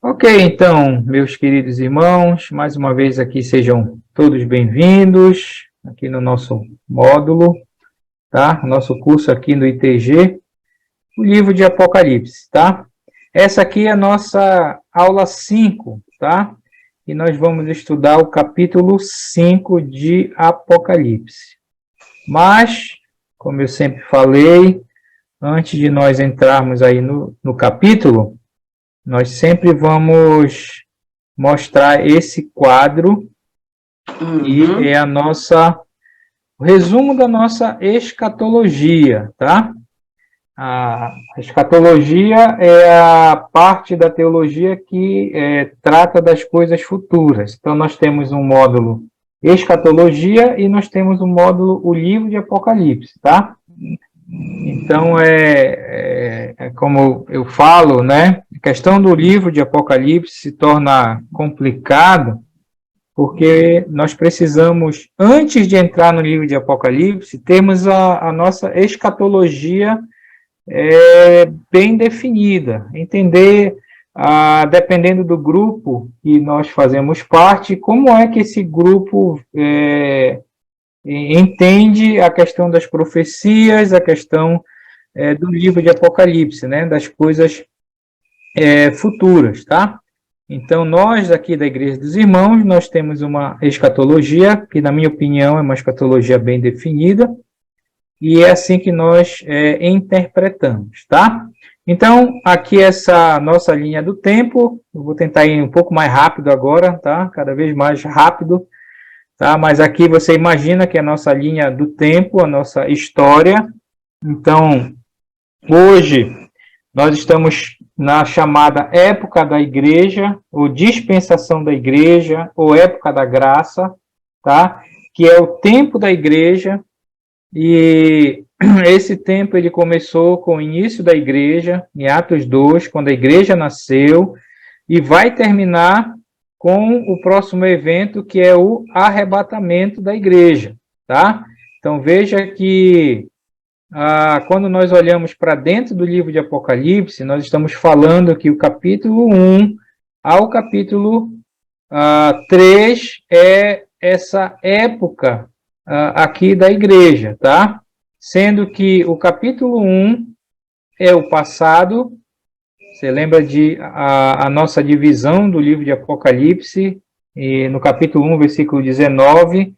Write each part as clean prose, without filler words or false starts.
Ok, então, meus queridos irmãos, mais uma vez aqui sejam todos bem-vindos aqui no nosso módulo, tá? Nosso curso aqui no ITG, o livro de Apocalipse, tá? Essa aqui é a nossa aula 5, tá? E nós vamos estudar o capítulo 5 de Apocalipse. Mas, como eu sempre falei, antes de nós entrarmos aí no capítulo, nós sempre vamos mostrar esse quadro, que é o resumo da nossa escatologia, tá? A escatologia é a parte da teologia que trata das coisas futuras. Então, nós temos um módulo escatologia e nós temos um módulo o livro de Apocalipse, tá? Então, como eu falo, né? A questão do livro de Apocalipse se torna complicado porque nós precisamos, antes de entrar no livro de Apocalipse, termos a nossa escatologia bem definida, entender, dependendo do grupo que nós fazemos parte, como é que esse grupo entende a questão das profecias, a questão do livro de Apocalipse, né, das coisas futuras, tá? Então, nós aqui da Igreja dos Irmãos, nós temos uma escatologia, que na minha opinião é uma escatologia bem definida, e é assim que nós interpretamos, tá? Então, aqui essa nossa linha do tempo, eu vou tentar ir um pouco mais rápido agora, tá? Cada vez mais rápido, tá? Mas aqui você imagina que é a nossa linha do tempo, a nossa história. Então, hoje nós estamos na chamada época da igreja, ou dispensação da igreja, ou época da graça, tá? Que é o tempo da igreja, e esse tempo ele começou com o início da igreja, em Atos 2, quando a igreja nasceu, e vai terminar com o próximo evento, que é o arrebatamento da igreja, tá? Então, veja que quando nós olhamos para dentro do livro de Apocalipse, nós estamos falando que o capítulo 1 ao capítulo 3 é essa época aqui da igreja, tá? Sendo que o capítulo 1 é o passado. Você lembra a nossa divisão do livro de Apocalipse, e no capítulo 1, versículo 19,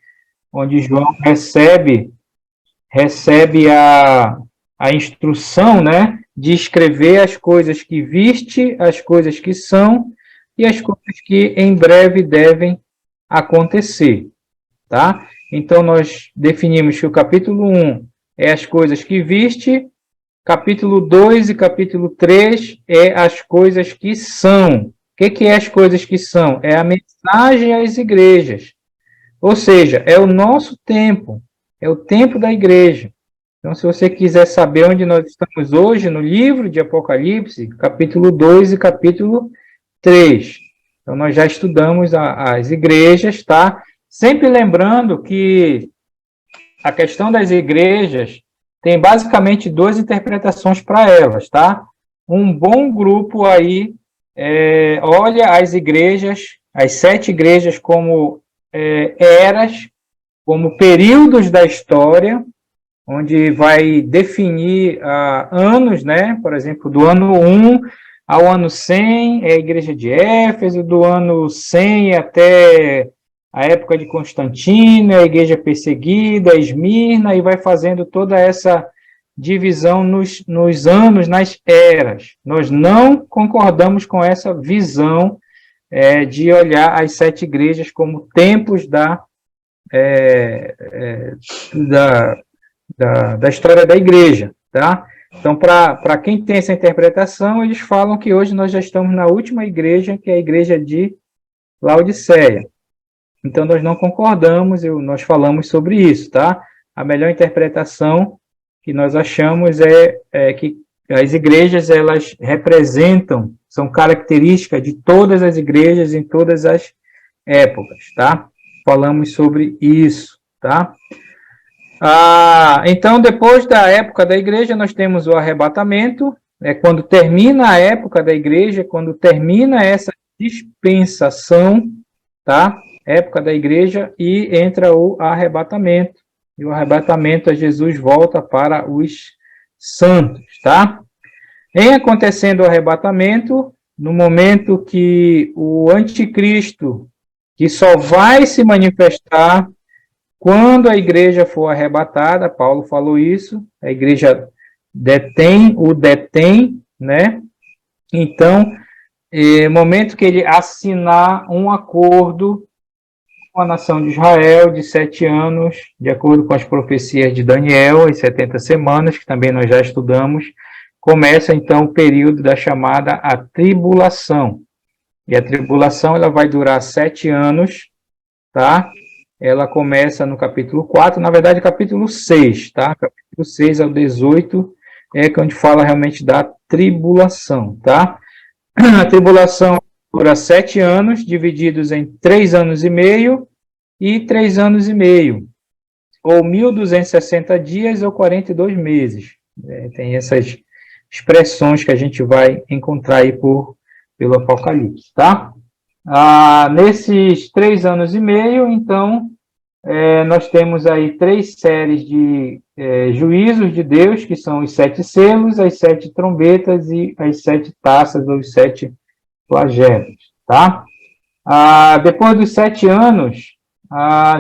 onde João recebe a instrução, né, de escrever as coisas que viste, as coisas que são e as coisas que em breve devem acontecer, tá? Então, nós definimos que o capítulo 1 é as coisas que viste, capítulo 2 e capítulo 3 é as coisas que são. O que é as coisas que são? É a mensagem às igrejas. Ou seja, é o nosso tempo, é o tempo da igreja. Então, se você quiser saber onde nós estamos hoje, no livro de Apocalipse, capítulo 2 e capítulo 3. Então, nós já estudamos as igrejas, tá? Sempre lembrando que a questão das igrejas tem basicamente duas interpretações para elas, tá? Um bom grupo aí olha as igrejas, as 7 igrejas como eras, como períodos da história, onde vai definir anos, né? Por exemplo, do ano 1 ao ano 100 é a igreja de Éfeso, do ano 100 até a época de Constantino, a igreja perseguida, Esmirna, e vai fazendo toda essa divisão nos anos, nas eras. Nós não concordamos com essa visão de olhar as 7 igrejas como tempos da história da igreja, tá? Então, para quem tem essa interpretação, eles falam que hoje nós já estamos na última igreja, que é a igreja de Laodiceia. Então, nós não concordamos, nós falamos sobre isso, tá? A melhor interpretação que nós achamos é que as igrejas, elas representam, são características de todas as igrejas em todas as épocas, tá? Falamos sobre isso, tá? Então, depois da época da igreja, nós temos o arrebatamento, quando termina a época da igreja, quando termina essa dispensação, tá? Época da igreja, e entra o arrebatamento. E o arrebatamento é Jesus volta para os santos, tá? Em acontecendo o arrebatamento, no momento que o anticristo, que só vai se manifestar quando a igreja for arrebatada, Paulo falou isso, a igreja detém, né? Então, momento que ele assinar um acordo com a nação de Israel de 7 anos, de acordo com as profecias de Daniel, as 70 semanas, que também nós já estudamos, começa então o período da chamada a tribulação. E a tribulação ela vai durar 7 anos, tá? Ela começa no capítulo 4, na verdade capítulo 6, tá? Capítulo 6 ao 18 é onde fala realmente da tribulação, tá? A tribulação dura 7 anos, divididos em 3 anos e meio e 3 anos e meio, ou 1.260 dias ou 42 meses. Tem essas expressões que a gente vai encontrar aí pelo Apocalipse, tá? Nesses 3 anos e meio, então, nós temos aí 3 séries de juízos de Deus, que são os 7 selos, as 7 trombetas e as 7 taças, ou os 7 flagelos, tá? Depois dos 7 anos,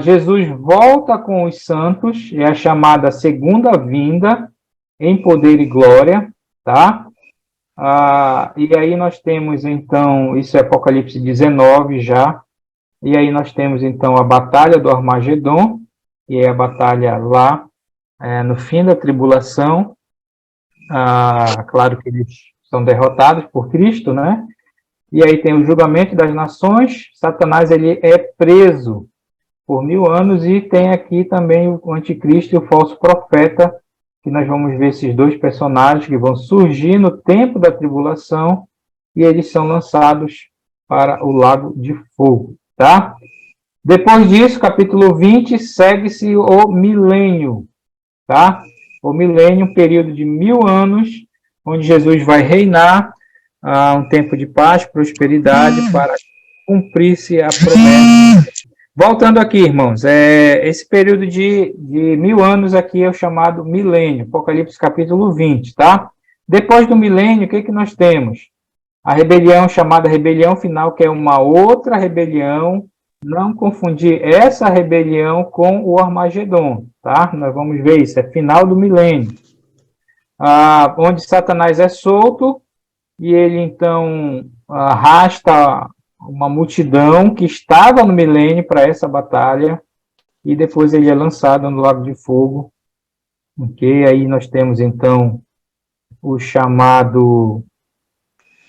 Jesus volta com os santos, é a chamada segunda vinda, em poder e glória, tá? E aí nós temos, então, isso é Apocalipse 19 já, e aí nós temos, então, a batalha do Armagedon, que é a batalha lá, no fim da tribulação. Claro que eles são derrotados por Cristo, né? E aí tem o julgamento das nações, Satanás ele é preso por 1000 anos, e tem aqui também o anticristo e o falso profeta, que nós vamos ver esses 2 personagens que vão surgir no tempo da tribulação, e eles são lançados para o lago de fogo, tá? Depois disso, capítulo 20, segue-se o milênio, tá? O milênio, um período de 1000 anos, onde Jesus vai reinar, um tempo de paz, prosperidade, para cumprir-se a promessa. Voltando aqui, irmãos, esse período de 1000 anos aqui é o chamado milênio, Apocalipse capítulo 20, tá? Depois do milênio, o que nós temos? A rebelião chamada rebelião final, que é uma outra rebelião, não confundir essa rebelião com o Armagedon, tá? Nós vamos ver isso, é final do milênio. Onde Satanás é solto, e ele então arrasta uma multidão que estava no milênio para essa batalha, e depois ele é lançado no lago de fogo. Ok? Aí nós temos então o chamado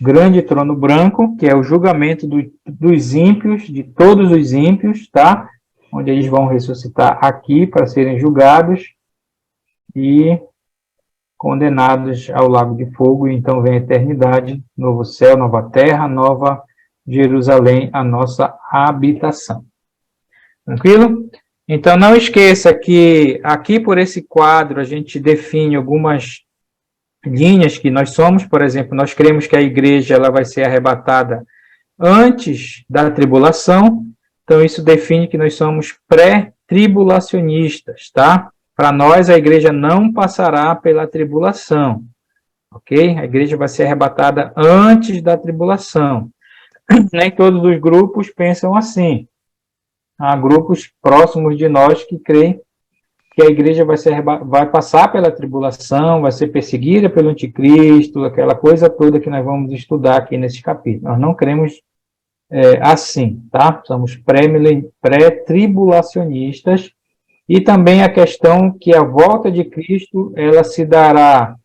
grande trono branco, que é o julgamento dos ímpios, de todos os ímpios, tá? Onde eles vão ressuscitar aqui para serem julgados e condenados ao lago de fogo, e então vem a eternidade, novo céu, nova terra, nova Jerusalém, a nossa habitação. Tranquilo? Então, não esqueça que aqui por esse quadro a gente define algumas linhas que nós somos. Por exemplo, nós cremos que a igreja ela vai ser arrebatada antes da tribulação. Então, isso define que nós somos pré-tribulacionistas, tá? Para nós, a igreja não passará pela tribulação, ok? A igreja vai ser arrebatada antes da tribulação. Nem todos os grupos pensam assim. Há grupos próximos de nós que creem que a igreja vai passar pela tribulação, vai ser perseguida pelo anticristo, aquela coisa toda que nós vamos estudar aqui nesse capítulo. Nós não cremos assim, tá? Somos pré-tribulacionistas, e também a questão que a volta de Cristo, ela se dará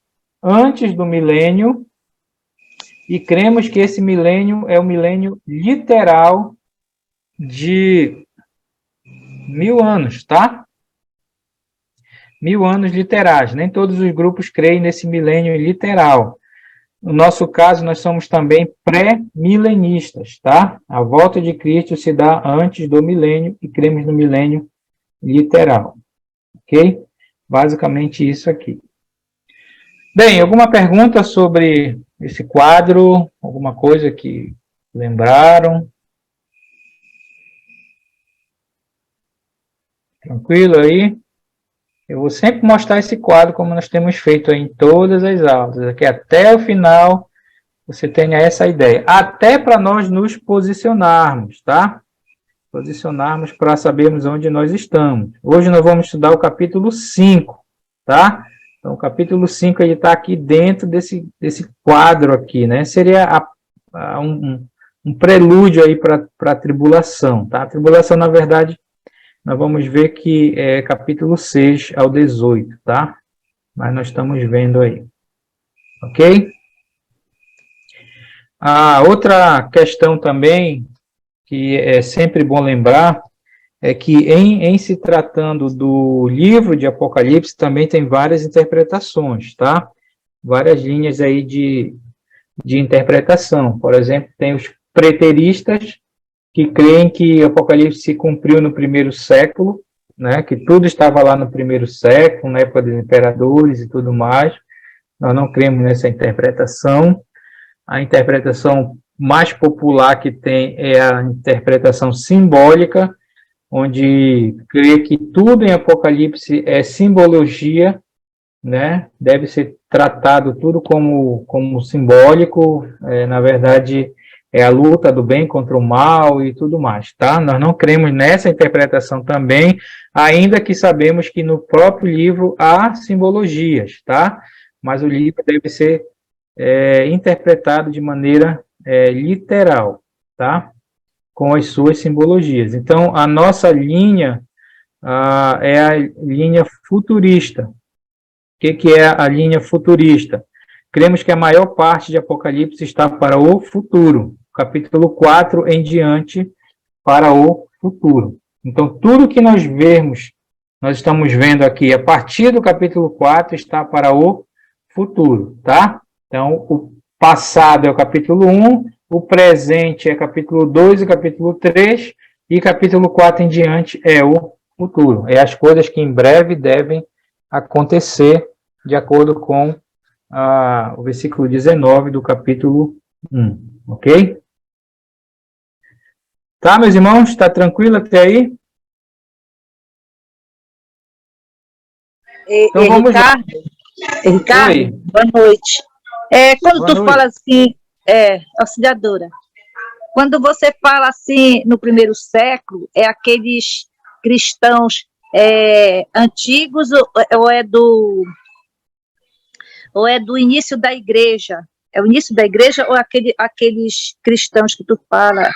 antes do milênio, e cremos que esse milênio é o milênio literal de 1000 anos, tá? 1000 anos literais. Nem todos os grupos creem nesse milênio literal. No nosso caso, nós somos também pré-milenistas, tá? A volta de Cristo se dá antes do milênio, e cremos no milênio literal. Ok? Basicamente isso aqui. Bem, alguma pergunta sobre esse quadro? Alguma coisa que Lembraram? Tranquilo aí? Eu vou sempre mostrar esse quadro como nós temos feito aí em todas as aulas, aqui até o final você tenha essa ideia. Até para nós nos posicionarmos, tá? Posicionarmos para sabermos onde nós estamos. Hoje nós vamos estudar o capítulo 5, tá? Então, o capítulo 5 ele está aqui dentro desse quadro aqui, né? Seria um prelúdio aí para a tribulação, tá? A tribulação, na verdade, nós vamos ver que é capítulo 6 ao 18, tá? Mas nós estamos vendo aí. Ok? A outra questão também, que é sempre bom lembrar, é que em se tratando do livro de Apocalipse, também tem várias interpretações, tá? Várias linhas aí de interpretação. Por exemplo, tem os preteristas, que creem que Apocalipse se cumpriu no primeiro século, né, que tudo estava lá no primeiro século, na época dos imperadores e tudo mais. Nós não cremos nessa interpretação. A interpretação mais popular que tem é a interpretação simbólica, onde crê que tudo em Apocalipse é simbologia, né, deve ser tratado tudo como simbólico, na verdade é a luta do bem contra o mal e tudo mais, tá? Nós não cremos nessa interpretação também, ainda que sabemos que no próprio livro há simbologias, tá? Mas o livro deve ser interpretado de maneira literal, tá? Com as suas simbologias. Então, a nossa linha é a linha futurista. O que é a linha futurista? Cremos que a maior parte de Apocalipse está para o futuro. Capítulo 4 em diante, para o futuro. Então, tudo que nós vemos, nós estamos vendo aqui, a partir do capítulo 4, está para o futuro, tá? Então, o passado é o capítulo 1, o presente é capítulo 2 e capítulo 3, e capítulo 4 em diante é o futuro. É as coisas que em breve devem acontecer, de acordo com o versículo 19 do capítulo 1, ok? Tá, meus irmãos? Está tranquilo até aí? Então vamos Ricardo, lá. Ricardo, oi. Boa noite. Quando boa tu noite. Fala assim, auxiliadora, quando você fala assim no primeiro século, é aqueles cristãos antigos ou é do início da igreja? É o início da igreja ou aqueles cristãos que tu fala,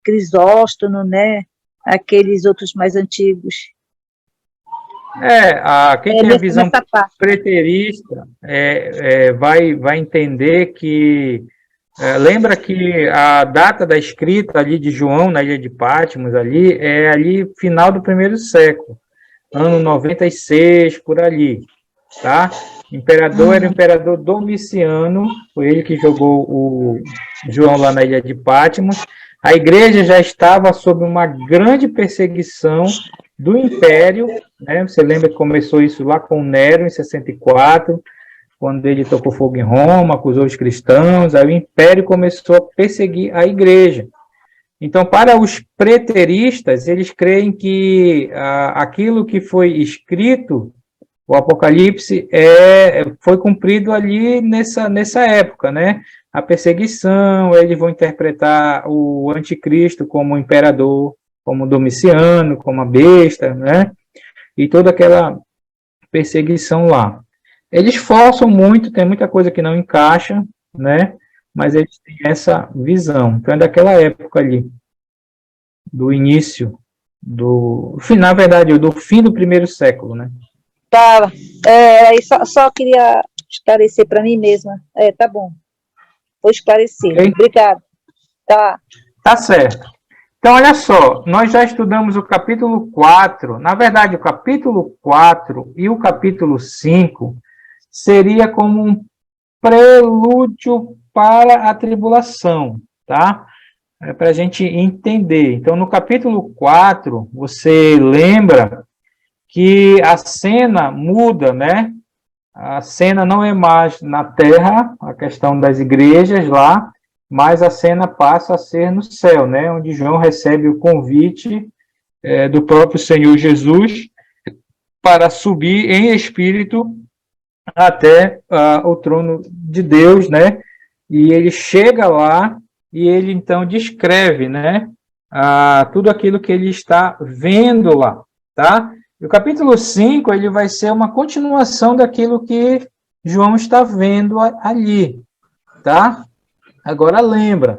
Crisóstomo, né? Aqueles outros mais antigos. Quem tem a visão preterista vai entender que... lembra que a data da escrita ali de João, na ilha de Patmos, ali, é ali final do primeiro século, ano 96, por ali, tá? O imperador era o imperador Domiciano, foi ele que jogou o João lá na ilha de Patmos. A igreja já estava sob uma grande perseguição do império, né? Você lembra que começou isso lá com Nero, em 64, quando ele tocou fogo em Roma, acusou os cristãos, aí o império começou a perseguir a igreja. Então, para os preteristas, eles creem que aquilo que foi escrito, o Apocalipse, foi cumprido ali nessa época, né? A perseguição, eles vão interpretar o anticristo como imperador, como Domiciano, como a besta, né? E toda aquela perseguição lá. Eles forçam muito, tem muita coisa que não encaixa, né? Mas eles têm essa visão. Então, é daquela época ali, do início, na verdade, do fim do primeiro século, né? Tá, só queria esclarecer para mim mesma. Tá bom. Vou esclarecer. Okay. Obrigada. Tá certo. Então, olha só, nós já estudamos o capítulo 4. Na verdade, o capítulo 4 e o capítulo 5 seria como um prelúdio para a tribulação, tá? Para a gente entender. Então, no capítulo 4, você lembra que a cena muda, né? A cena não é mais na terra, a questão das igrejas lá, mas a cena passa a ser no céu, né, onde João recebe o convite do próprio Senhor Jesus para subir em espírito até o trono de Deus, né, e ele chega lá e ele então descreve, né, tudo aquilo que ele está vendo lá, tá? E o capítulo 5, ele vai ser uma continuação daquilo que João está vendo ali, tá? Agora lembra,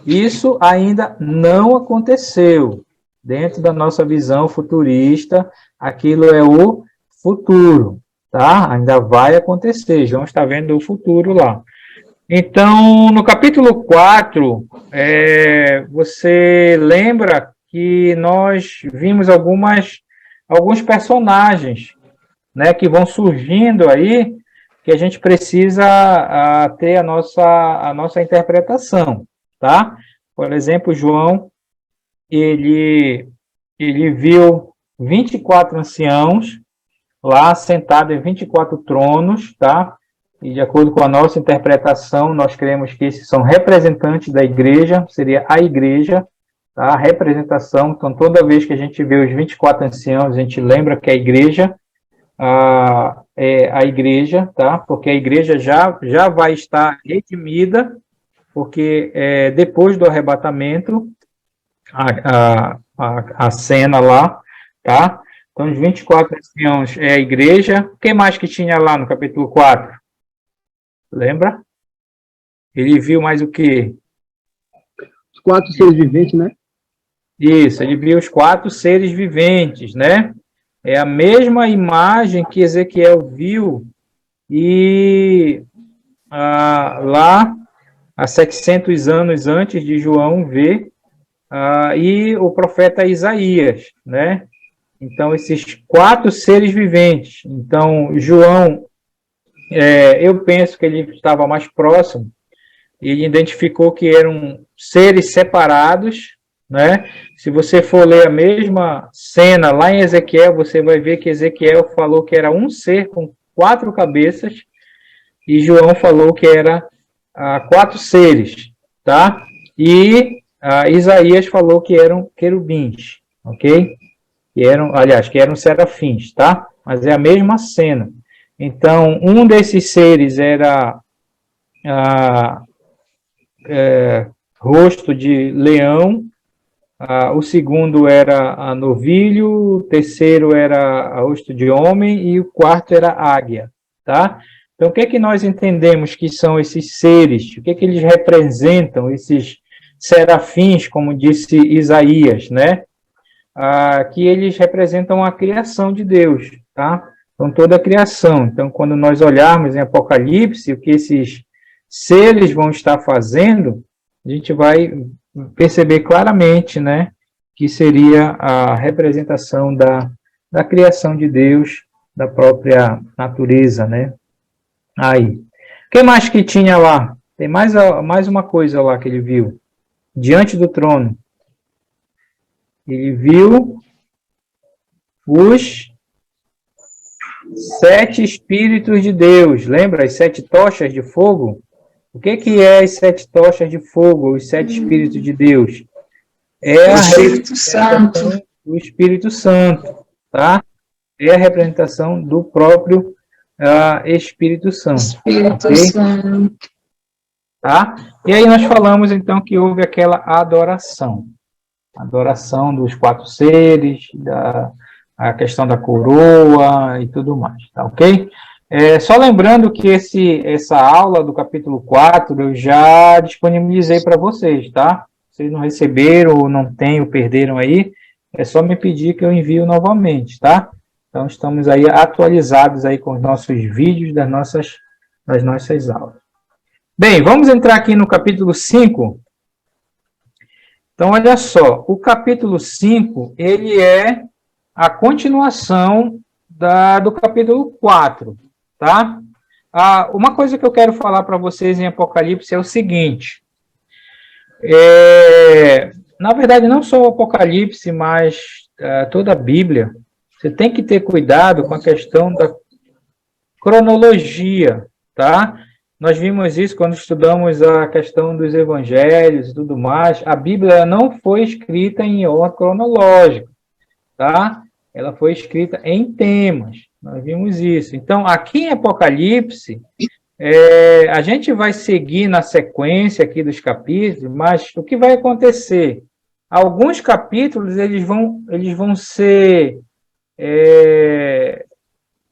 isso ainda não aconteceu. Dentro da nossa visão futurista, aquilo é o futuro, tá? Ainda vai acontecer, João está vendo o futuro lá. Então, no capítulo 4, você lembra que nós vimos alguns personagens, né, que vão surgindo aí, que a gente precisa ter a nossa interpretação, tá? Por exemplo, João, ele viu 24 anciãos lá sentados em 24 tronos, tá? E de acordo com a nossa interpretação, nós cremos que esses são representantes da igreja, seria a igreja, tá? A representação. Então, toda vez que a gente vê os 24 anciãos, a gente lembra que a igreja é a igreja, tá? Porque a igreja já vai estar redimida, porque depois do arrebatamento, a cena lá, tá? Então, os 24 anciãos é a igreja. O que mais que tinha lá no capítulo 4? Lembra? Ele viu mais o quê? Os 4 seres viventes, né? Isso, ele viu os 4 seres viventes, né? É a mesma imagem que Ezequiel viu e lá, há 700 anos antes de João ver, e o profeta Isaías, né? Então, esses 4 seres viventes. Então, João, eu penso que ele estava mais próximo, e ele identificou que eram seres separados, né? Se você for ler a mesma cena lá em Ezequiel, você vai ver que Ezequiel falou que era um ser com 4 cabeças, e João falou que era 4 seres, tá? E Isaías falou que eram querubins, ok? Que eram serafins, tá? Mas é a mesma cena. Então, um desses seres era rosto de leão, o segundo era novilho, o terceiro era rosto de homem e o quarto era águia, tá? Então, o que é que nós entendemos que são esses seres? O que é que eles representam, esses serafins, como disse Isaías, né? Que eles representam a criação de Deus, tá? Então, toda a criação. Então, quando nós olharmos em Apocalipse, o que esses seres vão estar fazendo, a gente vai perceber claramente, né, que seria a representação da criação de Deus, da própria natureza, né? Aí. O que mais que tinha lá? Tem mais uma coisa lá que ele viu. Diante do trono. Ele viu os 7 Espíritos de Deus. Lembra as 7 tochas de fogo? O que é as 7 tochas de fogo, os 7 Espíritos de Deus? É o Espírito Santo. O Espírito Santo, tá? É a representação do próprio Espírito Santo. Espírito okay? Santo. Tá? E aí nós falamos, então, que houve aquela adoração. Adoração dos 4 seres, a questão da coroa e tudo mais, tá ok? Só lembrando que essa aula do capítulo 4 eu já disponibilizei para vocês, tá? Vocês não receberam ou não têm ou perderam aí, é só me pedir que eu envio novamente, tá? Então, estamos aí atualizados aí com os nossos vídeos das nossas aulas. Bem, vamos entrar aqui no capítulo 5. Então, olha só, o capítulo 5, ele é a continuação do capítulo 4, tá? Uma coisa que eu quero falar para vocês em Apocalipse é o seguinte, na verdade, não só o Apocalipse, mas toda a Bíblia, você tem que ter cuidado com a questão da cronologia, tá? Nós vimos isso quando estudamos a questão dos evangelhos e tudo mais. A Bíblia não foi escrita em ordem cronológica, tá? Ela foi escrita em temas. Nós vimos isso. Então, aqui em Apocalipse, a gente vai seguir na sequência aqui dos capítulos, mas o que vai acontecer? Alguns capítulos, eles vão ser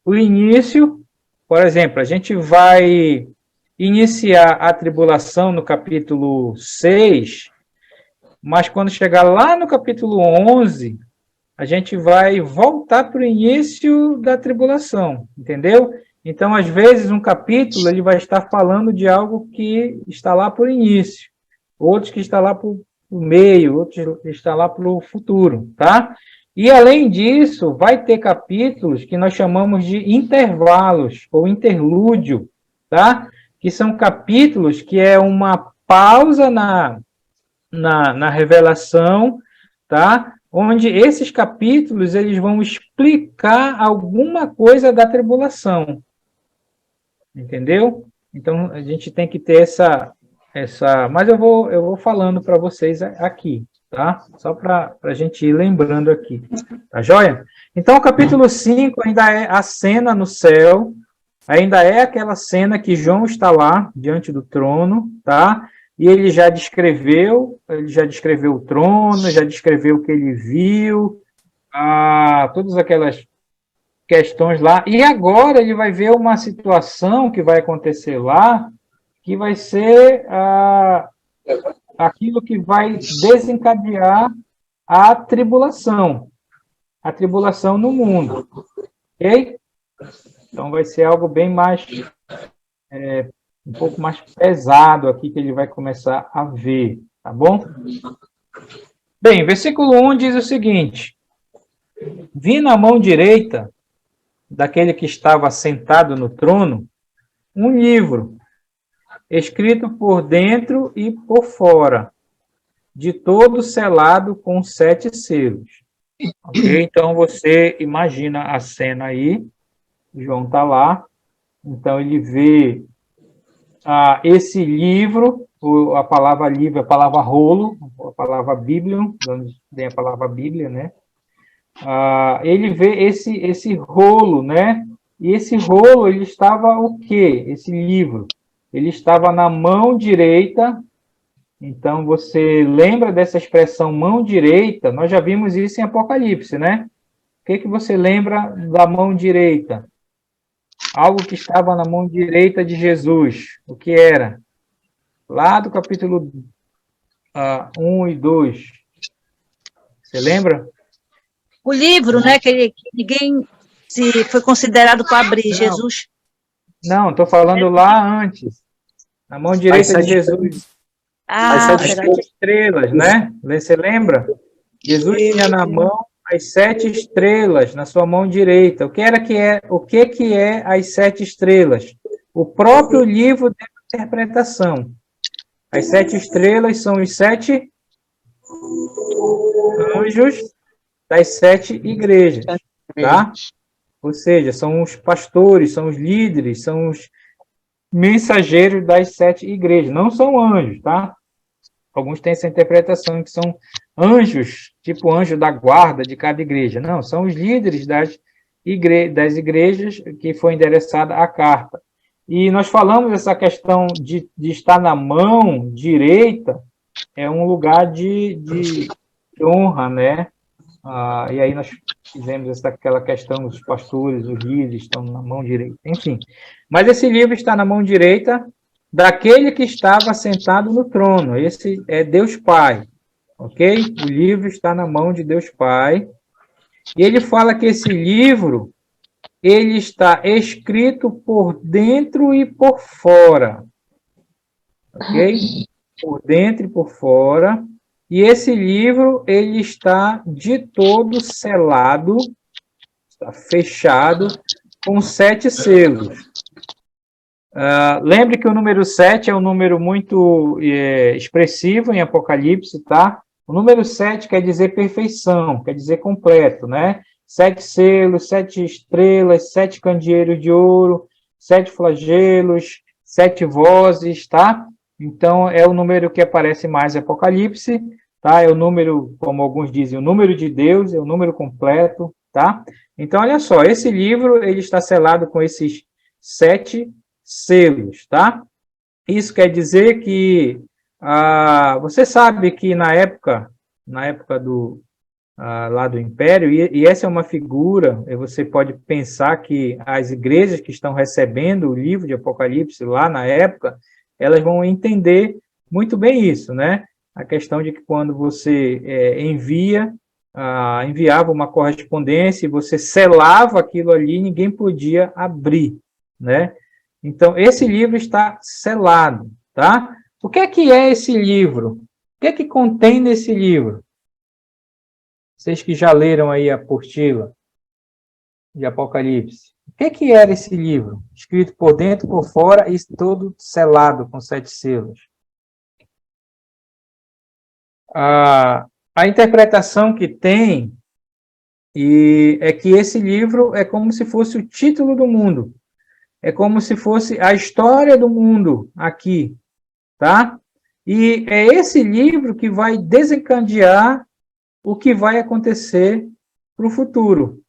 o início. Por exemplo, a gente vai iniciar a tribulação no capítulo 6, mas quando chegar lá no capítulo 11, a gente vai voltar para o início da tribulação, entendeu? Então, às vezes, um capítulo ele vai estar falando de algo que está lá por início, outros que está lá por meio, outros que está lá para o futuro, tá? E, além disso, vai ter capítulos que nós chamamos de intervalos, ou interlúdio, tá? Que são capítulos que é uma pausa na revelação, tá? Onde esses capítulos eles vão explicar alguma coisa da tribulação, entendeu? Então, a gente tem que ter essa mas eu vou falando para vocês aqui, tá? Só para a gente ir lembrando aqui, tá joia? Então, o capítulo 5 ainda é a cena no céu, ainda é aquela cena que João está lá, diante do trono, tá? E ele já descreveu o trono, já descreveu o que ele viu, todas aquelas questões lá. E agora ele vai ver uma situação que vai acontecer lá, que vai ser aquilo que vai desencadear a tribulação no mundo, ok? Então vai ser algo bem mais, um pouco mais pesado aqui que ele vai começar a ver, tá bom? Bem, versículo 1 diz o seguinte: vi na mão direita daquele que estava sentado no trono um livro, escrito por dentro e por fora, de todo selado com 7 selos. Ok? Então você imagina a cena aí, João está lá, então ele vê esse livro, a palavra livro, a palavra rolo, a palavra Bíblia, onde vem a palavra Bíblia, né? Ele vê esse rolo, né? E esse rolo, ele estava o quê? Esse livro, ele estava na mão direita. Então, você lembra dessa expressão mão direita? Nós já vimos isso em Apocalipse, né? O que você lembra da mão direita? Algo que estava na mão direita de Jesus. O que era? Lá do capítulo 1 e 2. Você lembra? O livro, né, que ninguém foi considerado para abrir, Jesus. Não, estou falando lá antes. Na mão direita de Jesus. As 7 estrelas, né? Você lembra? Jesus tinha na mão as 7 estrelas na sua mão direita. O que é as 7 estrelas? O próprio livro de interpretação. As 7 estrelas são os 7 anjos das 7 igrejas, tá? Ou seja, são os pastores, são os líderes, são os mensageiros das 7 igrejas. Não são anjos, tá? Alguns têm essa interpretação que são anjos, tipo anjo da guarda de cada igreja. Não, são os líderes das igrejas que foi endereçada a carta. E nós falamos essa questão de estar na mão direita, é um lugar de honra, né? E aí nós fizemos aquela questão dos pastores, os líderes estão na mão direita, enfim. Mas esse livro está na mão direita daquele que estava sentado no trono. Esse é Deus Pai, ok? O livro está na mão de Deus Pai. E ele fala que esse livro, ele está escrito por dentro e por fora, ok? Por dentro e por fora. E esse livro, ele está de todo selado, está fechado, com 7 selos. Lembre que o número 7 é um número muito expressivo em Apocalipse, tá? O número 7 quer dizer perfeição, quer dizer completo, né? 7 selos, 7 estrelas, 7 candeeiros de ouro, 7 flagelos, 7 vozes, tá? Então, é o número que aparece mais em Apocalipse, tá? É o número, como alguns dizem, o número de Deus, é o número completo, tá? Então, olha só, esse livro, ele está selado com esses 7 selos, tá? Isso quer dizer que, você sabe que na época do, lá do Império, e essa é uma figura, você pode pensar que as igrejas que estão recebendo o livro de Apocalipse lá na época, elas vão entender muito bem isso, né? A questão de que quando você enviava uma correspondência e você selava aquilo ali, ninguém podia abrir, né? Então, esse livro está selado, tá? O que é esse livro? O que é que contém nesse livro? Vocês que já leram aí a apostila de Apocalipse. O que era esse livro? Escrito por dentro, por fora e todo selado com 7 selos. A interpretação que tem é que esse livro é como se fosse o título do mundo. É como se fosse a história do mundo aqui, tá? E é esse livro que vai desencadear o que vai acontecer para o futuro.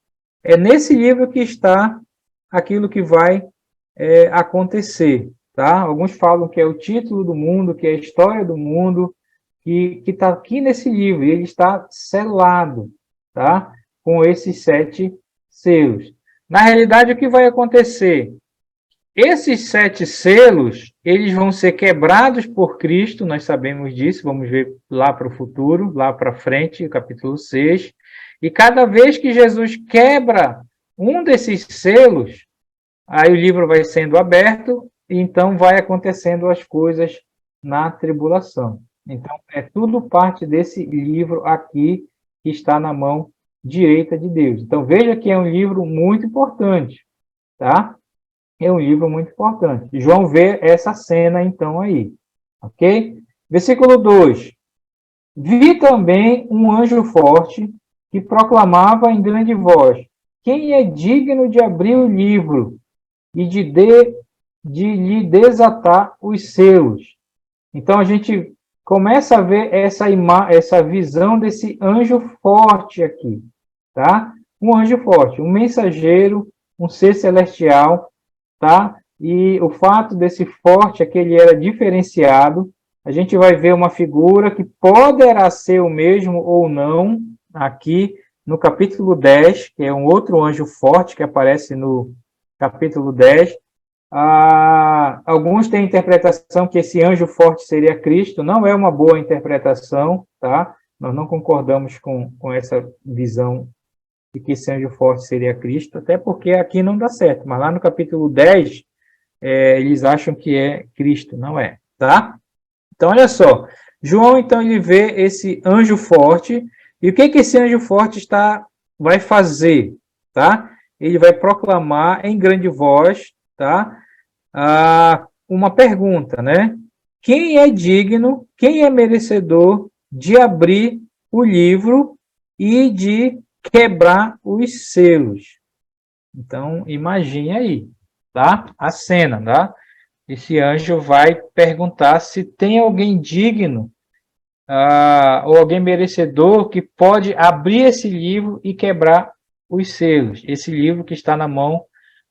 É nesse livro que está aquilo que vai acontecer, tá? Alguns falam que é o título do mundo, que é a história do mundo, que está aqui nesse livro, e ele está selado, tá? Com esses 7 selos. Na realidade, o que vai acontecer? Esses 7 selos, eles vão ser quebrados por Cristo, nós sabemos disso, vamos ver lá para o futuro, lá para frente, capítulo 6. E cada vez que Jesus quebra um desses selos, aí o livro vai sendo aberto, e então vai acontecendo as coisas na tribulação. Então, é tudo parte desse livro aqui, que está na mão direita de Deus. Então, veja que é um livro muito importante, tá? É um livro muito importante. João vê essa cena, então, aí. Ok? Versículo 2. Vi também um anjo forte que proclamava em grande voz: quem é digno de abrir o livro e de lhe desatar os selos? Então, a gente começa a ver essa visão desse anjo forte aqui. Tá? Um anjo forte, um mensageiro, um ser celestial, tá? E o fato desse forte é que ele era diferenciado. A gente vai ver uma figura que poderá ser o mesmo ou não, aqui no capítulo 10, que é um outro anjo forte que aparece no capítulo 10. Alguns têm a interpretação que esse anjo forte seria Cristo. Não é uma boa interpretação, tá? Nós não concordamos com essa visão de que esse anjo forte seria Cristo, até porque aqui não dá certo, mas lá no capítulo 10, eles acham que é Cristo, não é, tá? Então, olha só, João, então, ele vê esse anjo forte, e o que esse anjo forte vai fazer, tá? Ele vai proclamar em grande voz, tá? Uma pergunta, né? Quem é digno, quem é merecedor de abrir o livro e de quebrar os selos? Então, imagine aí, tá? A cena, tá? Esse anjo vai perguntar se tem alguém digno ou alguém merecedor que pode abrir esse livro e quebrar os selos. Esse livro que está na mão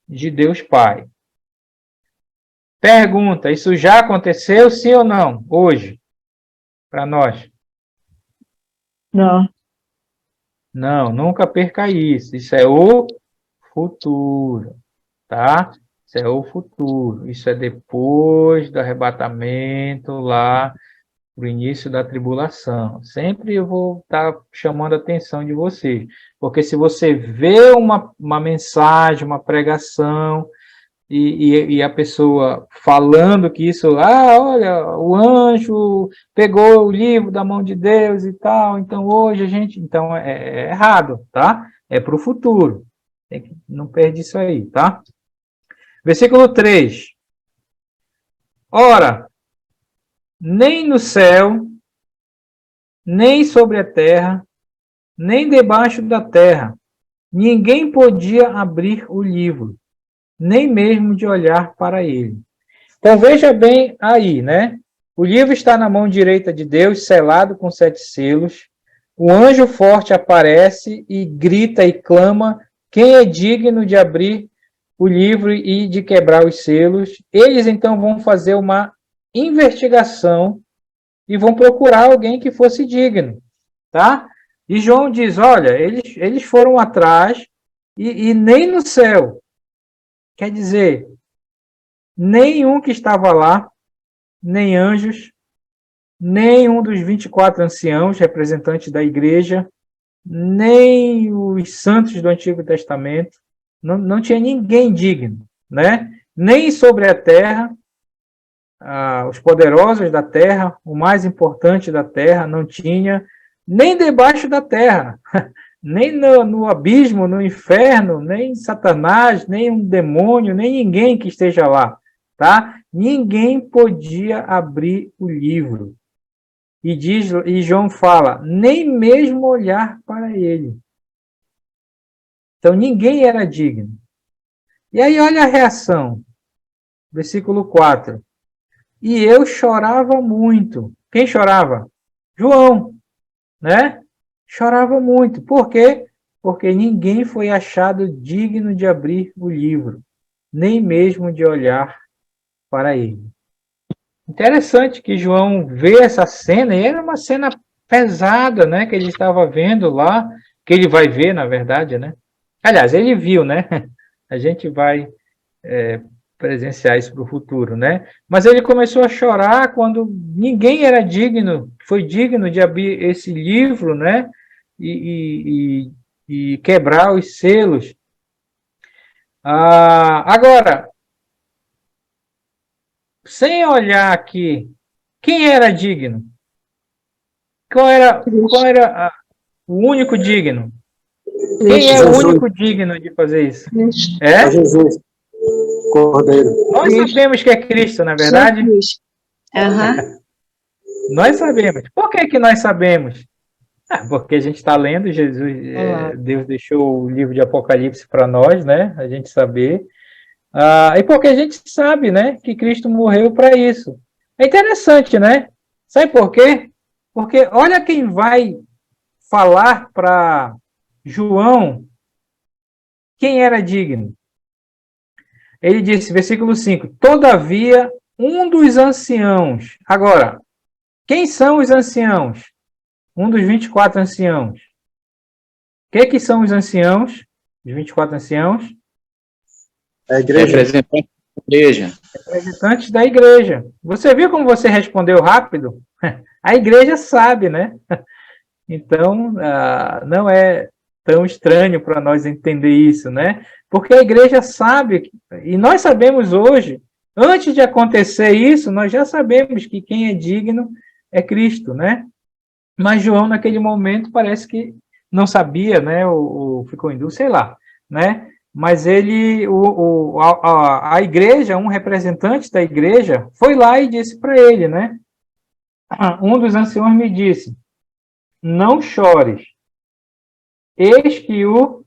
de Deus Pai. Pergunta, isso já aconteceu, sim ou não? Hoje, para nós? Não. Não, nunca perca isso. Isso é o futuro, tá? Isso é o futuro. Isso é depois do arrebatamento, lá para o início da tribulação. Sempre eu vou estar chamando a atenção de vocês, porque se você vê uma mensagem, uma pregação, e a pessoa falando que isso, olha, o anjo pegou o livro da mão de Deus e tal, então hoje a gente... Então, é errado, tá? É para o futuro. Não perde isso aí, tá? Versículo 3. Ora, nem no céu, nem sobre a terra, nem debaixo da terra, ninguém podia abrir o livro, nem mesmo de olhar para ele. Então, veja bem aí, né? O livro está na mão direita de Deus, selado com 7 selos. O anjo forte aparece e grita e clama: quem é digno de abrir o livro e de quebrar os selos? Eles, então, vão fazer uma investigação e vão procurar alguém que fosse digno, tá? E João diz, olha, eles foram atrás e nem no céu. Quer dizer, nenhum que estava lá, nem anjos, nenhum dos 24 anciãos, representantes da igreja, nem os santos do Antigo Testamento, não tinha ninguém digno, né? Nem sobre a terra, os poderosos da terra, o mais importante da terra, não tinha, nem debaixo da terra, nem no abismo, no inferno, nem Satanás, nem um demônio, nem ninguém que esteja lá, tá? Ninguém podia abrir o livro. E João fala, nem mesmo olhar para ele. Então, ninguém era digno. E aí, olha a reação. Versículo 4. E eu chorava muito. Quem chorava? João, né? Chorava muito. Por quê? Porque ninguém foi achado digno de abrir o livro, nem mesmo de olhar para ele. Interessante que João vê essa cena, e era uma cena pesada, né? Que ele estava vendo lá, que ele vai ver, na verdade, né? Aliás, ele viu, né? A gente vai presenciar isso para o futuro, né? Mas ele começou a chorar quando ninguém era digno, foi digno de abrir esse livro, né? E quebrar os selos. Agora, sem olhar aqui, quem era digno? Qual era o único digno? Quem é o único digno de fazer isso? É Jesus, Cordeiro. Nós sabemos que é Cristo, na verdade. Uhum. Nós sabemos. Por que nós sabemos? Porque a gente está lendo Jesus, Deus deixou o livro de Apocalipse para nós, né? A gente saber. E porque a gente sabe, né? Que Cristo morreu para isso. É interessante, né? Sabe por quê? Porque olha quem vai falar para João quem era digno. Ele disse, versículo 5, todavia, um dos anciãos. Agora, quem são os anciãos? Um dos 24 anciãos. O que são os anciãos? Os 24 anciãos? A igreja. Representante da igreja. Representantes da igreja. Você viu como você respondeu rápido? A igreja sabe, né? Então, não é tão estranho para nós entender isso, né? Porque a igreja sabe, e nós sabemos hoje, antes de acontecer isso, nós já sabemos que quem é digno é Cristo, né? Mas João, naquele momento, parece que não sabia, né? Ou ficou em dúvida, sei lá, né? Mas a igreja, um representante da igreja, foi lá e disse para ele, né? Um dos anciãos me disse, não chores, eis que o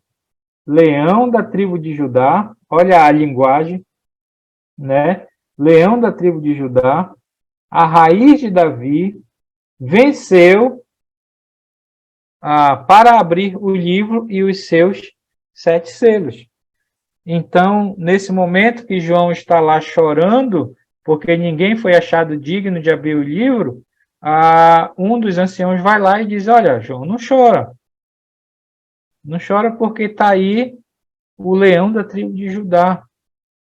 leão da tribo de Judá, olha a linguagem, né? Leão da tribo de Judá, a raiz de Davi, venceu para abrir o livro e os seus 7 selos. Então, nesse momento que João está lá chorando, porque ninguém foi achado digno de abrir o livro, um dos anciãos vai lá e diz, olha, João, não chora. Não chora porque está aí o leão da tribo de Judá,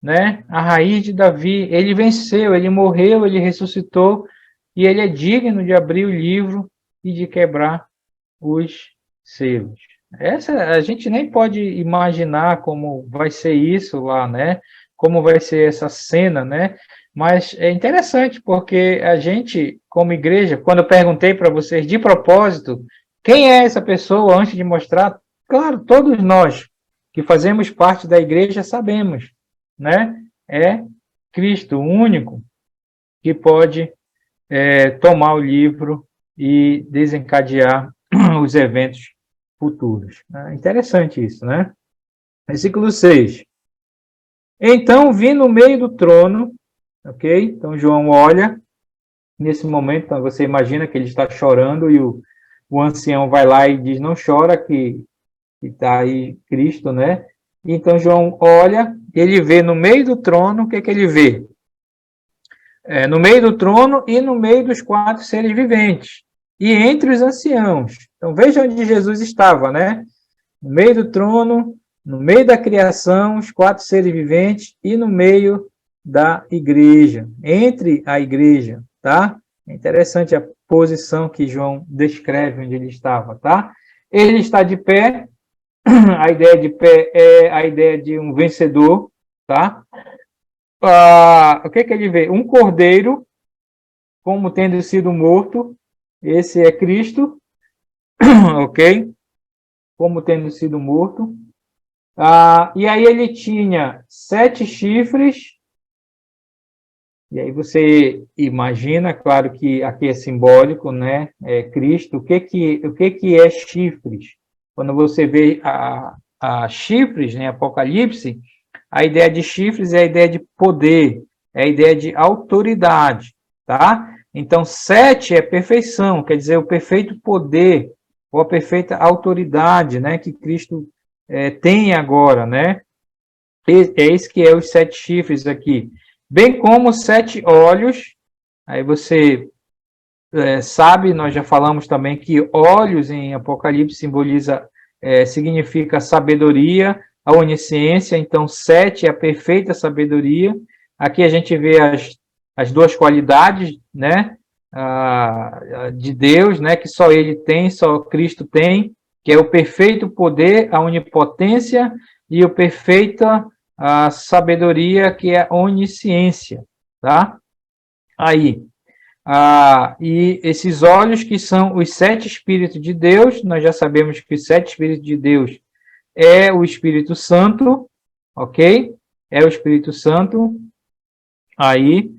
né? A raiz de Davi. Ele venceu, ele morreu, ele ressuscitou, e ele é digno de abrir o livro e de quebrar os selos. A gente nem pode imaginar como vai ser isso lá, né? Como vai ser essa cena, né? Mas é interessante, porque a gente, como igreja, quando eu perguntei para vocês de propósito, quem é essa pessoa antes de mostrar, claro, todos nós que fazemos parte da igreja sabemos, né? É Cristo, o único que pode tomar o livro e desencadear os eventos futuros. Interessante isso, né? Versículo 6. Então vi no meio do trono ok? Então, João olha, nesse momento, então, você imagina que ele está chorando e o ancião vai lá e diz, não chora, que está aí Cristo, né? Então, João olha, ele vê no meio do trono, o que que ele vê? No meio do trono e no meio dos 4 seres viventes, e entre os anciãos. Então, veja onde Jesus estava, né? No meio do trono, no meio da criação, os 4 seres viventes, e no meio da igreja, entre a igreja, tá? É interessante a posição que João descreve onde ele estava, tá? Ele está de pé, a ideia de pé é a ideia de um vencedor, tá? O que que ele vê? Um cordeiro, como tendo sido morto, esse é Cristo, ok? Como tendo sido morto. E aí ele tinha 7 chifres, e aí você imagina, claro que aqui é simbólico, né? Cristo, o que que é chifres? Quando você vê a chifres, né? Apocalipse, a ideia de chifres é a ideia de poder, é a ideia de autoridade, tá? Então, 7 é perfeição, quer dizer, o perfeito poder, ou a perfeita autoridade, né? Que Cristo tem agora, né? É esse que é os 7 chifres aqui. Bem como 7 olhos, aí você sabe, nós já falamos também que olhos em Apocalipse significa sabedoria, a onisciência, então 7 é a perfeita sabedoria. Aqui a gente vê as 2 qualidades, né, de Deus, né, que só Ele tem, só Cristo tem, que é o perfeito poder, a onipotência, e o perfeita sabedoria, que é a onisciência, tá? Aí, e esses olhos que são os 7 Espíritos de Deus, nós já sabemos que os 7 Espíritos de Deus é o Espírito Santo, ok? É o Espírito Santo. Aí,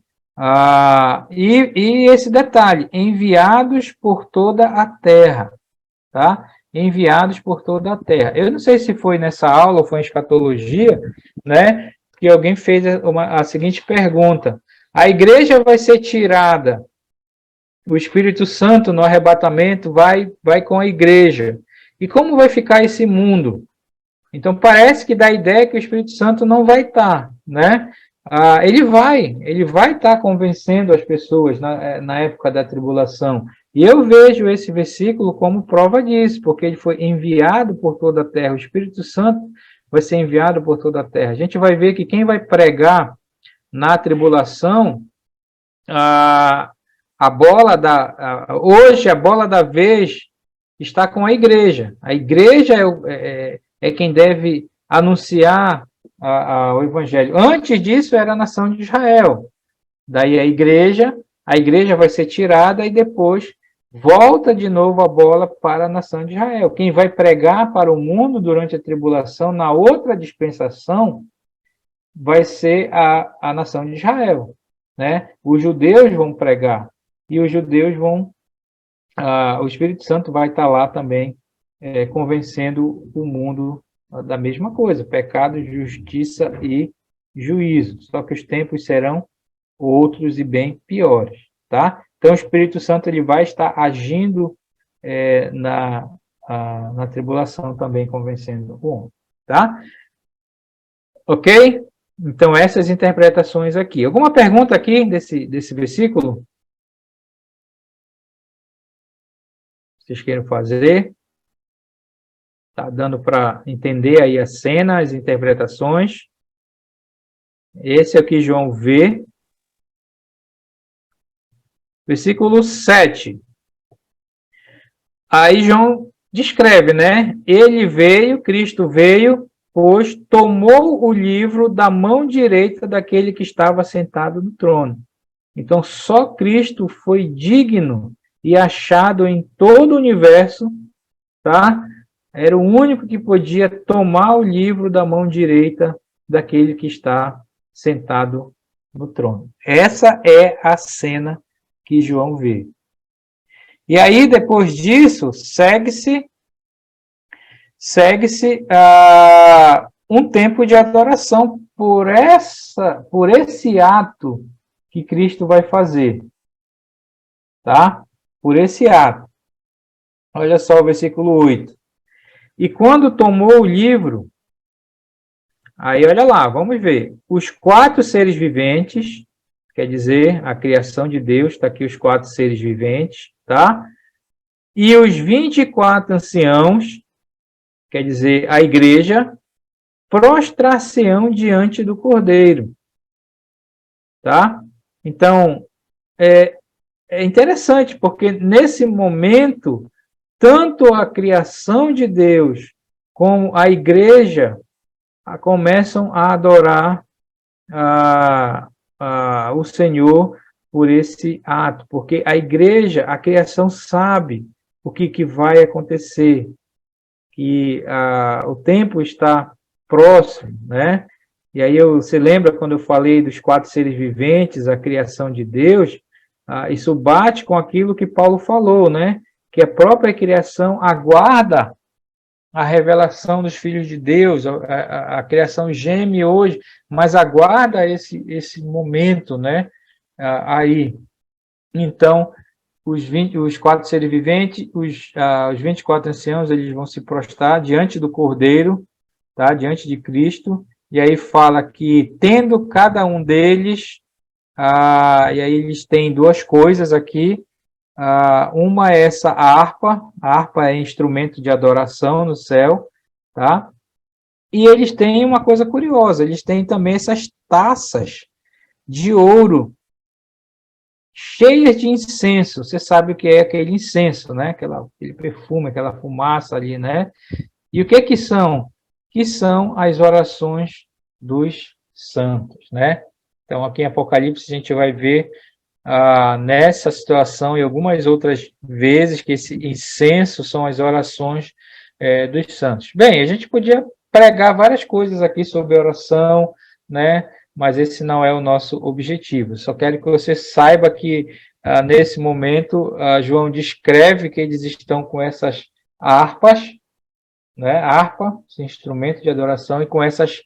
e esse detalhe, enviados por toda a terra, tá? Enviados por toda a terra. Eu não sei se foi nessa aula ou foi em escatologia, né? Que alguém fez a seguinte pergunta: a igreja vai ser tirada, o Espírito Santo no arrebatamento vai com a igreja. E como vai ficar esse mundo? Então parece que dá a ideia que o Espírito Santo não vai estar, né? Ele vai estar convencendo as pessoas na época da tribulação. E eu vejo esse versículo como prova disso, porque ele foi enviado por toda a terra. O Espírito Santo vai ser enviado por toda a terra. A gente vai ver que quem vai pregar na tribulação, hoje a bola da vez está com a igreja. A igreja é quem deve anunciar o evangelho. Antes disso era a nação de Israel. Daí a igreja vai ser tirada e depois volta de novo a bola para a nação de Israel. Quem vai pregar para o mundo durante a tribulação, na outra dispensação, vai ser a nação de Israel, né? Os judeus vão pregar e os judeus o Espírito Santo vai estar lá também convencendo o mundo da mesma coisa, pecado, justiça e juízo. Só que os tempos serão outros e bem piores, tá? Então o Espírito Santo ele vai estar agindo na tribulação também, convencendo o homem, tá? Ok? Então essas interpretações aqui. Alguma pergunta aqui desse versículo? Vocês queiram fazer? Tá dando para entender aí a cena, as interpretações. Esse é o que João vê. Versículo 7. Aí João descreve, né? Ele veio, Cristo veio, pois tomou o livro da mão direita daquele que estava sentado no trono. Então, só Cristo foi digno e achado em todo o universo, tá? Era o único que podia tomar o livro da mão direita daquele que está sentado no trono. Essa é a cena que João vê. E aí, depois disso, segue-se um tempo de adoração por esse ato que Cristo vai fazer, tá? Por esse ato. Olha só o versículo 8. E quando tomou o livro, aí olha lá, vamos ver. Os 4 seres viventes, quer dizer, a criação de Deus, está aqui os 4 seres viventes, tá? E os 24 anciãos, quer dizer, a igreja, prostrar-se-ão diante do Cordeiro, tá? Então, é interessante, porque nesse momento, tanto a criação de Deus como a igreja começam a adorar o Senhor por esse ato, porque a igreja, a criação sabe o que vai acontecer, que o tempo está próximo, né? E aí você lembra quando eu falei dos 4 seres viventes, a criação de Deus, isso bate com aquilo que Paulo falou, né? Que a própria criação aguarda a revelação dos filhos de Deus, a criação geme hoje, mas aguarda esse momento, né? Aí. Então, os 4 seres viventes, os 24 anciãos, eles vão se prostrar diante do Cordeiro, tá? Diante de Cristo, e aí fala que, tendo cada um deles, e aí eles têm 2 coisas aqui, uma é essa harpa, a harpa é instrumento de adoração no céu, tá? E eles têm uma coisa curiosa, eles têm também essas taças de ouro, cheias de incenso. Você sabe o que é aquele incenso, né? Aquele perfume, aquela fumaça ali, né? E o que são? Que são as orações dos santos, né? Então, aqui em Apocalipse, a gente vai ver nessa situação e algumas outras vezes que esse incenso são as orações dos santos. Bem, a gente podia pregar várias coisas aqui sobre oração, né? Mas esse não é o nosso objetivo. Só quero que você saiba que, nesse momento, João descreve que eles estão com essas harpas, né? Harpa, esse instrumento de adoração, e com essas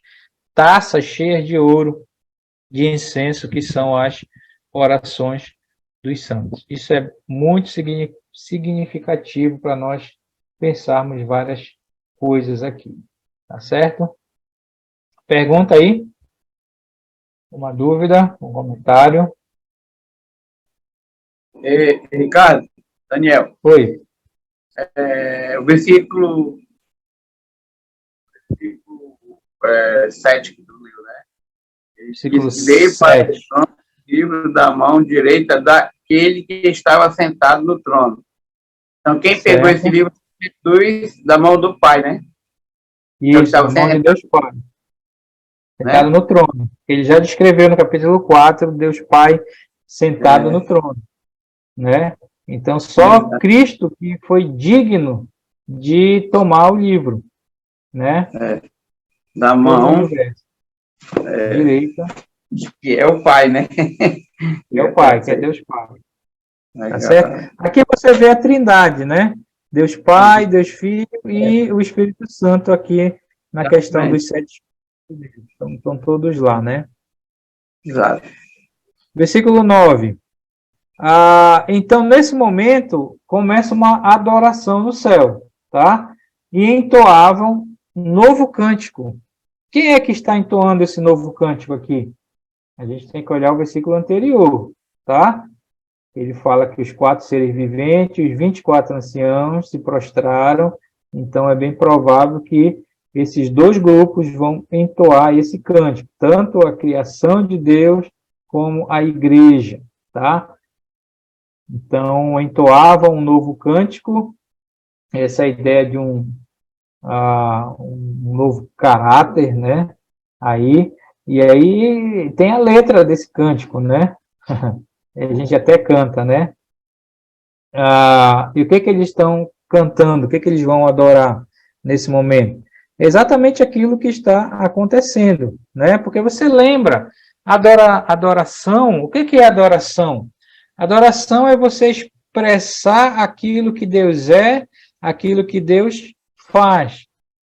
taças cheias de ouro, de incenso, que são as orações dos santos. Isso é muito significativo para nós pensarmos várias coisas aqui. Tá certo? Pergunta aí? Uma dúvida? Um comentário? Ricardo, Daniel, Oi. o versículo 7 que tu leu, né? Versículo Veio para 7. o livro da mão direita daquele que estava sentado no trono. Então, quem pegou esse livro foi Jesus da mão do Pai, né? Isso, da mão de Deus Pai. Sentado no trono. Ele já descreveu no capítulo 4, Deus Pai sentado no trono, né? Então, só Cristo que foi digno de tomar o livro, né? Da mão direita. Que é o Pai, né? É o Pai, que é Deus Pai. Tá certo? Aqui você vê a Trindade, né? Deus Pai, Deus Filho e o Espírito Santo aqui na questão dos 7. Estão todos lá, né? Exato. Versículo 9. Então, nesse momento, começa uma adoração no céu, tá? E entoavam um novo cântico. Quem é que está entoando esse novo cântico aqui? A gente tem que olhar o versículo anterior, tá? Ele fala que os 4 seres viventes, os 24 anciãos se prostraram, então é bem provável que esses 2 grupos vão entoar esse cântico, tanto a criação de Deus como a igreja, tá? Então, entoavam um novo cântico, essa ideia de um novo caráter, né? E aí tem a letra desse cântico, né? A gente até canta, né? E o que eles estão cantando? O que eles vão adorar nesse momento? Exatamente aquilo que está acontecendo, né? Porque você lembra, adoração, o que é adoração? Adoração é você expressar aquilo que Deus é, aquilo que Deus faz,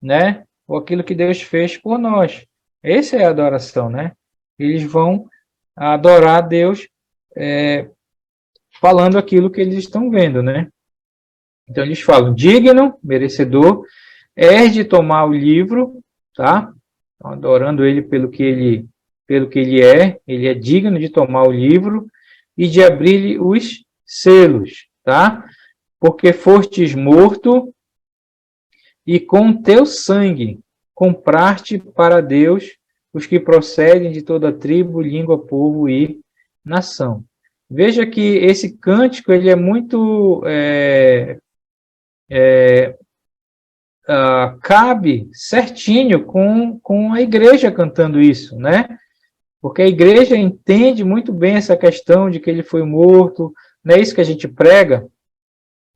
né? Ou aquilo que Deus fez por nós. Essa é a adoração, né? Eles vão a adorar a Deus, falando aquilo que eles estão vendo, né? Então, eles falam, digno, merecedor, és de tomar o livro, tá? Então, adorando ele pelo que ele é digno de tomar o livro e de abrir-lhe os selos, tá? Porque fostes morto e com teu sangue compraste para Deus os que procedem de toda tribo, língua, povo e nação. Veja que esse cântico ele é muito cabe certinho com a igreja cantando isso, né? Porque a igreja entende muito bem essa questão de que ele foi morto, não é isso que a gente prega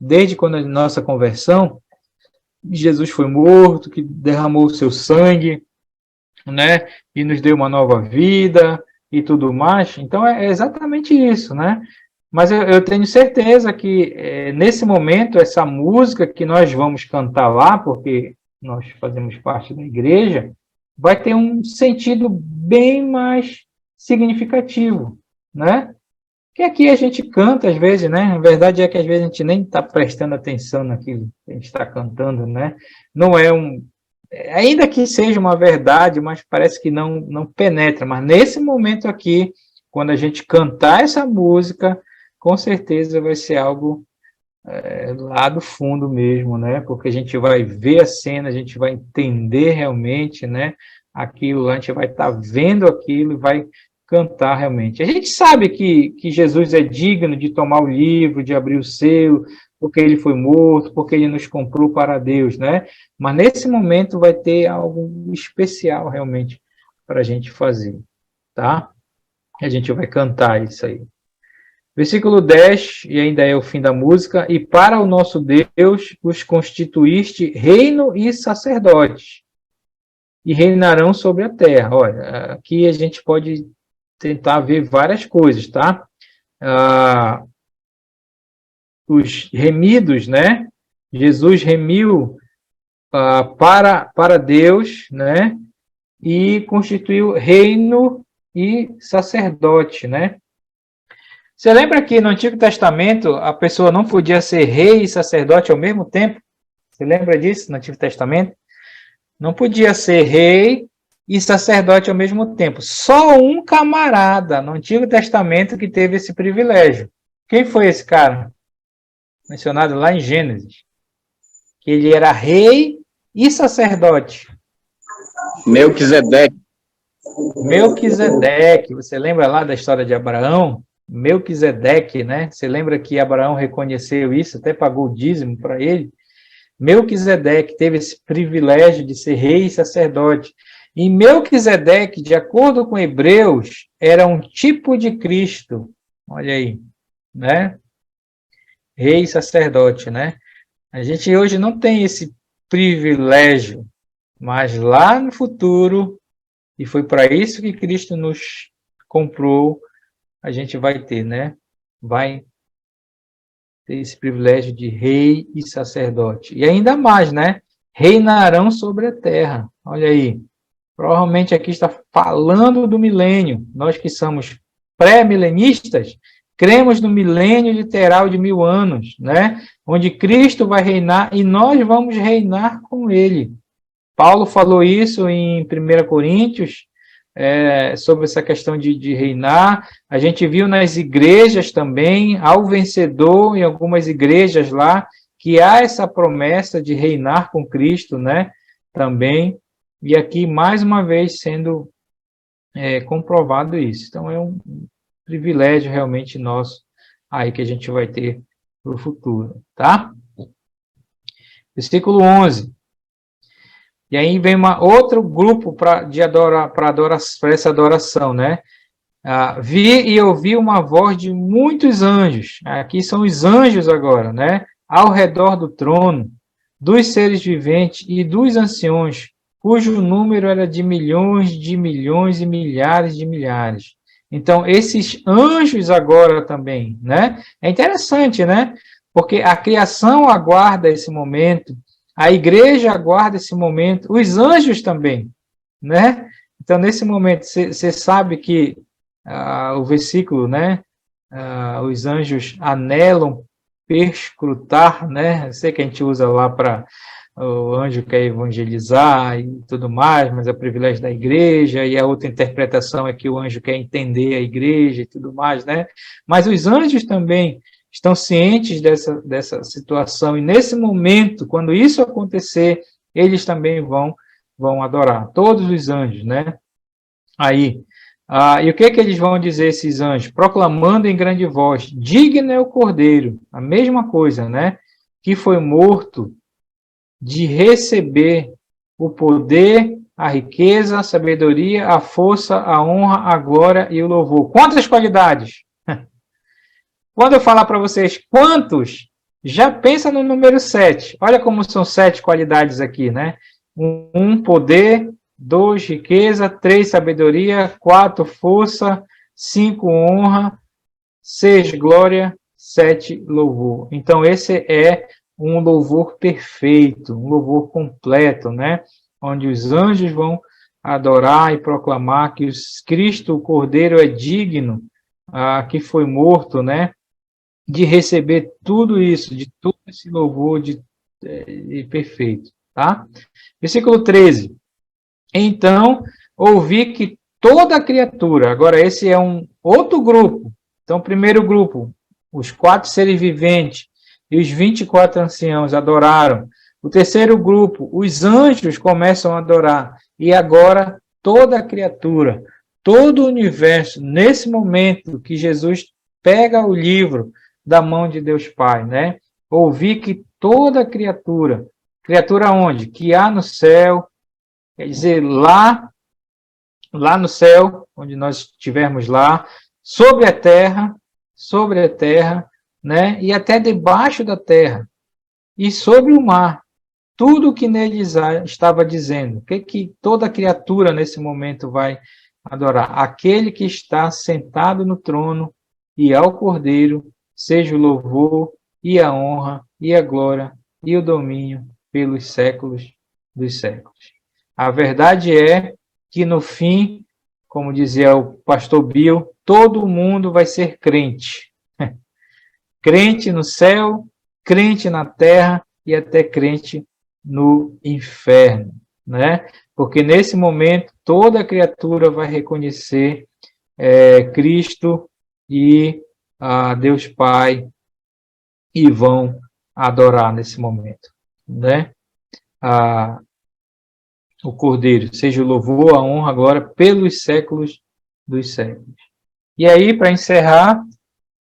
desde quando a nossa conversão, Jesus foi morto, que derramou o seu sangue, né? E nos deu uma nova vida e tudo mais. Então é exatamente isso, né? Mas eu tenho certeza que nesse momento, essa música que nós vamos cantar lá, porque nós fazemos parte da igreja, vai ter um sentido bem mais significativo, né? Que aqui a gente canta às vezes, né? A verdade é que às vezes a gente nem está prestando atenção naquilo que a gente está cantando, né? Não é ainda que seja uma verdade, mas parece que não penetra. Mas nesse momento aqui, quando a gente cantar essa música, com certeza vai ser algo lá do fundo mesmo, né? Porque a gente vai ver a cena, a gente vai entender realmente, né? Aquilo, a gente vai estar vendo aquilo e vai cantar realmente. A gente sabe que Jesus é digno de tomar o livro, de abrir o selo, porque ele foi morto, porque ele nos comprou para Deus, né? Mas nesse momento vai ter algo especial realmente para a gente fazer, tá? A gente vai cantar isso aí. Versículo 10, e ainda é o fim da música, e para o nosso Deus os constituíste reino e sacerdotes, e reinarão sobre a terra. Olha, aqui a gente pode tentar ver várias coisas, tá? Os remidos, né? Jesus remiu para Deus, né? E constituiu reino e sacerdote, né? Você lembra que no Antigo Testamento a pessoa não podia ser rei e sacerdote ao mesmo tempo? Você lembra disso no Antigo Testamento? Não podia ser rei e sacerdote ao mesmo tempo. Só um camarada no Antigo Testamento que teve esse privilégio. Quem foi esse cara? Mencionado lá em Gênesis. Que ele era rei e sacerdote. Melquisedeque. Melquisedeque. Você lembra lá da história de Abraão? Melquisedeque, né? Você lembra que Abraão reconheceu isso, até pagou o dízimo para ele? Melquisedeque teve esse privilégio de ser rei e sacerdote. E Melquisedeque, de acordo com Hebreus, era um tipo de Cristo. Olha aí, né? Rei e sacerdote, né? A gente hoje não tem esse privilégio, mas lá no futuro, e foi para isso que Cristo nos comprou, a gente vai ter, né? Vai ter esse privilégio de rei e sacerdote. E ainda mais, né? Reinarão sobre a terra. Olha aí. Provavelmente aqui está falando do milênio. Nós que somos pré-milenistas, cremos no milênio literal de 1000 anos, né? Onde Cristo vai reinar e nós vamos reinar com ele. Paulo falou isso em 1 Coríntios, sobre essa questão de reinar. A gente viu nas igrejas também, ao vencedor, em algumas igrejas lá, que há essa promessa de reinar com Cristo, né? Também. E aqui, mais uma vez, sendo comprovado isso. Então, é um privilégio realmente nosso aí que a gente vai ter para o futuro, tá? Versículo 11. E aí vem outro grupo para essa adoração, né? Vi e ouvi uma voz de muitos anjos. Aqui são os anjos agora, né? Ao redor do trono, dos seres viventes e dos anciões, cujo número era de milhões e milhares de milhares. Então, esses anjos agora também, né? É interessante, né? Porque a criação aguarda esse momento, a igreja aguarda esse momento, os anjos também, né? Então, nesse momento, você sabe que o versículo, né? Os anjos anelam perscrutar, né? Eu sei que a gente usa lá para o anjo quer evangelizar e tudo mais, mas é o privilégio da igreja, e a outra interpretação é que o anjo quer entender a igreja e tudo mais, né? Mas os anjos também estão cientes dessa situação, e nesse momento, quando isso acontecer, eles também vão adorar, todos os anjos, né? Aí, e o que eles vão dizer, esses anjos? Proclamando em grande voz, digno é o Cordeiro, a mesma coisa, né? Que foi morto, de receber o poder, a riqueza, a sabedoria, a força, a honra, a glória e o louvor. Quantas qualidades? Quando eu falar para vocês quantos, já pensa no número 7. Olha como são 7 qualidades aqui, né? 1, poder, 2, riqueza, 3, sabedoria, 4, força, 5, honra, 6, glória, 7, louvor. Então, esse é um louvor perfeito, um louvor completo, né? Onde os anjos vão adorar e proclamar que Cristo, o Cordeiro, é digno, que foi morto, né? De receber tudo isso, de todo esse louvor de perfeito, tá? Versículo 13. Então, ouvi que toda criatura, agora esse é um outro grupo. Então, primeiro grupo, os 4 seres viventes e os 24 anciãos adoraram. O terceiro grupo, os anjos começam a adorar. E agora, toda criatura, todo o universo, nesse momento que Jesus pega o livro da mão de Deus Pai, né? Ouvi que toda criatura onde? Que há no céu, quer dizer, lá no céu, onde nós estivermos lá, sobre a terra, né? E até debaixo da terra, e sobre o mar, tudo o que neles estava dizendo. O que toda criatura nesse momento vai adorar? Aquele que está sentado no trono e ao Cordeiro, seja o louvor e a honra e a glória e o domínio pelos séculos dos séculos. A verdade é que no fim, como dizia o pastor Bill, todo mundo vai ser crente. Crente no céu, crente na terra e até crente no inferno, né? Porque nesse momento toda criatura vai reconhecer Cristo e Deus Pai e vão adorar nesse momento, né? O Cordeiro, seja o louvor, a honra, agora pelos séculos dos séculos. E aí, para encerrar,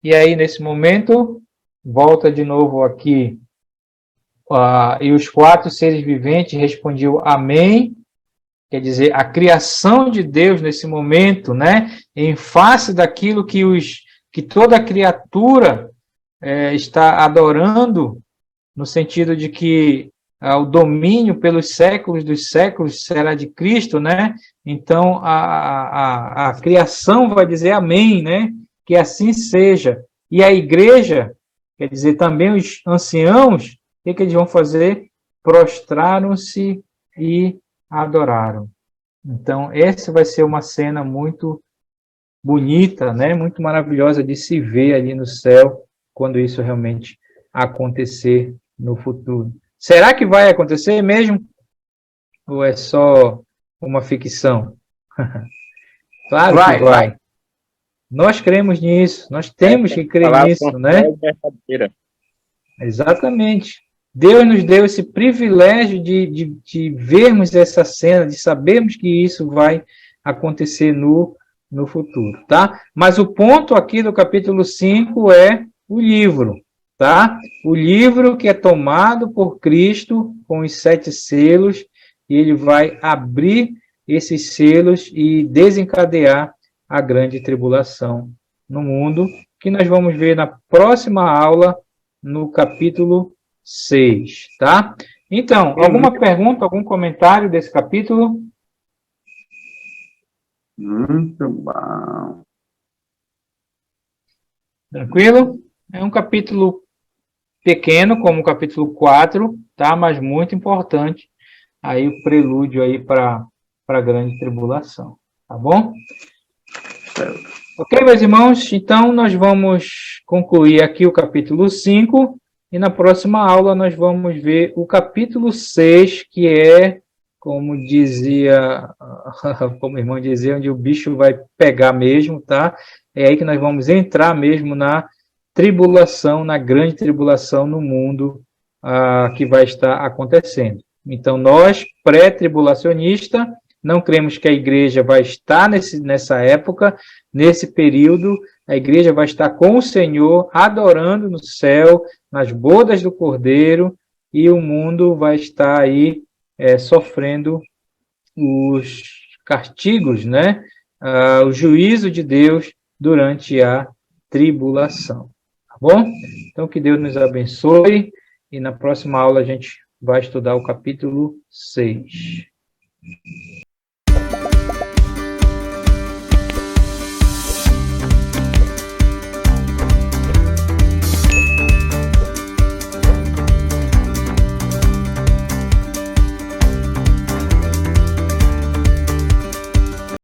e aí nesse momento, volta de novo aqui, e os 4 seres viventes respondiam amém, quer dizer, a criação de Deus nesse momento, né, em face daquilo que toda criatura está adorando, no sentido de que o domínio pelos séculos dos séculos será de Cristo, né? Então, a criação vai dizer amém, né? Que assim seja. E a igreja, quer dizer, também os anciãos, o que eles vão fazer? Prostraram-se e adoraram. Então, essa vai ser uma cena muito bonita, né? Muito maravilhosa de se ver ali no céu, quando isso realmente acontecer no futuro. Será que vai acontecer mesmo? Ou é só uma ficção? Claro que vai. Nós cremos nisso, nós temos que crer nisso, né? Exatamente. Deus nos deu esse privilégio de vermos essa cena, de sabermos que isso vai acontecer no futuro, tá? Mas o ponto aqui do capítulo 5 é o livro, tá? O livro que é tomado por Cristo com os 7 selos, e ele vai abrir esses selos e desencadear a grande tribulação no mundo, que nós vamos ver na próxima aula, no capítulo 6, tá? Então, alguma pergunta, algum comentário desse capítulo? Muito bom. Tranquilo? É um capítulo pequeno, como o capítulo 4, tá? Mas muito importante. Aí o prelúdio aí para a grande tribulação, tá bom? Certo. Ok, meus irmãos? Então, nós vamos concluir aqui o capítulo 5, e na próxima aula nós vamos ver o capítulo 6, que é, como dizia, como o irmão dizia, onde o bicho vai pegar mesmo, tá? É aí que nós vamos entrar mesmo na tribulação, na grande tribulação no mundo que vai estar acontecendo. Então, nós, pré-tribulacionistas, não cremos que a igreja vai estar nessa época, nesse período, a igreja vai estar com o Senhor, adorando no céu, nas bodas do Cordeiro, e o mundo vai estar aí sofrendo os castigos, né? O juízo de Deus durante a tribulação. Tá bom? Então, que Deus nos abençoe, e na próxima aula a gente vai estudar o capítulo 6.